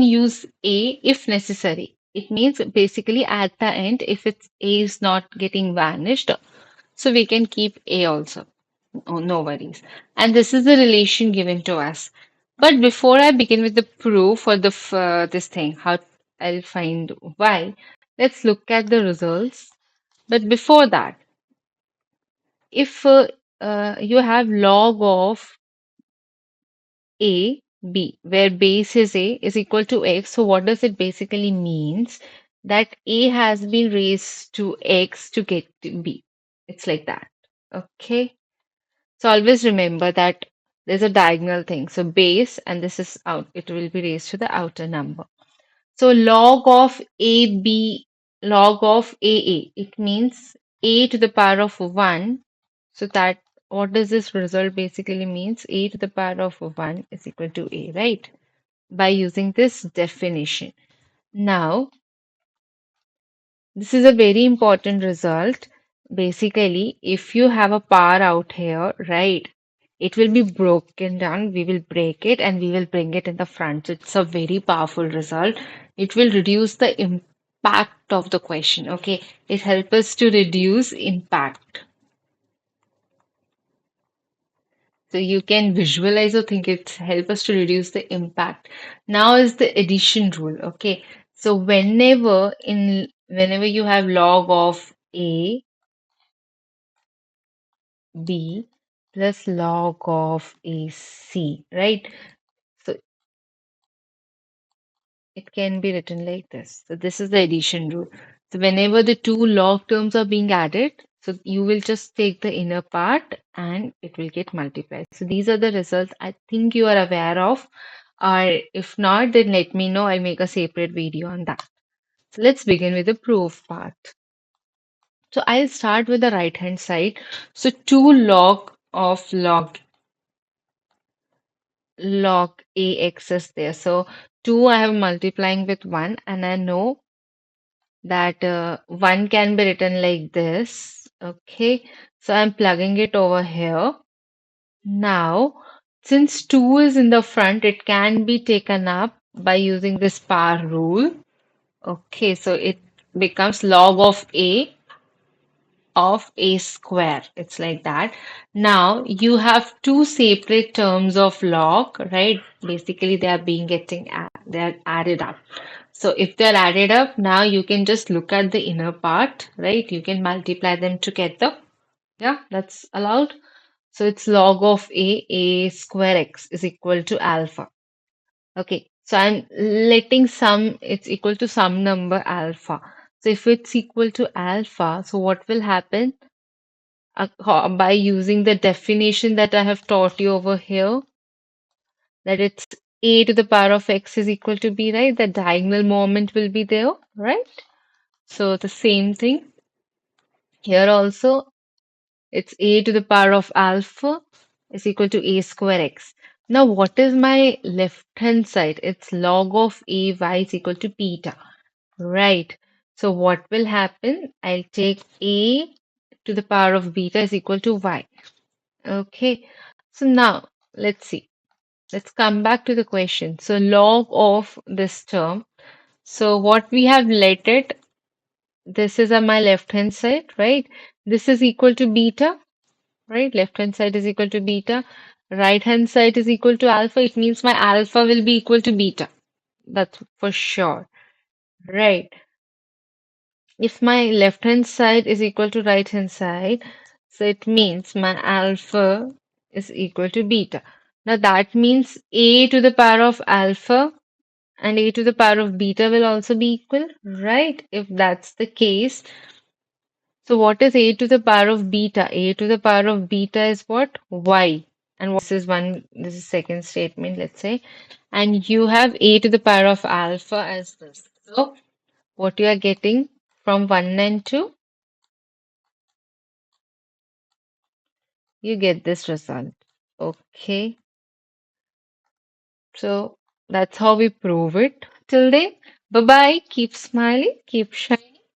use A if necessary. It means basically at the end, if it's A is not getting vanished, so we can keep A also. Oh, no worries. And this is the relation given to us. But before I begin with the proof for this thing, how I'll find Y, let's look at the results. But before that, if you have log of A, B, where base is A is equal to X. So what does it basically means? That A has been raised to X to get to B. It's like that. Okay. So always remember that there's a diagonal thing. So base and this is out. It will be raised to the outer number. So log of AB, log of AA, it means A to the power of 1. So that what does this result basically means? A to the power of 1 is equal to A, right? By using this definition. Now, this is a very important result. Basically, if you have a power out here, right, it will be broken down. We will break it and we will bring it in the front. So it's a very powerful result. It will reduce the impact of the question. Okay, it helps us to reduce impact. So you can visualize or think it help us to reduce the impact. Now is the addition rule. Okay. So whenever you have log of A, B plus log of AC, right? So it can be written like this. So this is the addition rule. So whenever the two log terms are being added, so you will just take the inner part and it will get multiplied. So these are the results I think you are aware of. Or if not, then let me know. I'll make a separate video on that. So let's begin with the proof part. So I'll start with the right hand side. So 2 log of log ax is there. So 2 I have multiplying with 1 and I know that 1 can be written like this. Okay, so I'm plugging it over here. Now, since 2 is in the front, it can be taken up by using this power rule. Okay, so it becomes log of a square. It's like that. Now you have two separate terms of log, right? Basically, they are they are added up. So if they're added up, now you can just look at the inner part, right? You can multiply them together. Yeah, that's allowed. So it's log of a square x is equal to alpha. Okay, so I'm letting it's equal to some number alpha. So if it's equal to alpha, so what will happen? By using the definition that I have taught you over here, that it's a to the power of x is equal to b, right? The diagonal moment will be there, right? So the same thing here also, it's a to the power of alpha is equal to a square x. Now, what is my left hand side? It's log of a y is equal to beta, right? So what will happen? I'll take a to the power of beta is equal to y. Okay, so now let's see. Let's come back to the question. So log of this term. So what we have let it, this is on my left hand side, right? This is equal to beta, right? Left hand side is equal to beta. Right hand side is equal to alpha. It means my alpha will be equal to beta. That's for sure, right? If my left hand side is equal to right hand side, so it means my alpha is equal to beta. Now that means a to the power of alpha and a to the power of beta will also be equal, right? If that's the case, so what is a to the power of beta? A to the power of beta is what? Y. And this is second statement, let's say. And you have a to the power of alpha as this. So what you are getting from 1 and 2, you get this result. Okay. So that's how we prove it. Till then, bye bye. Keep smiling, keep shining.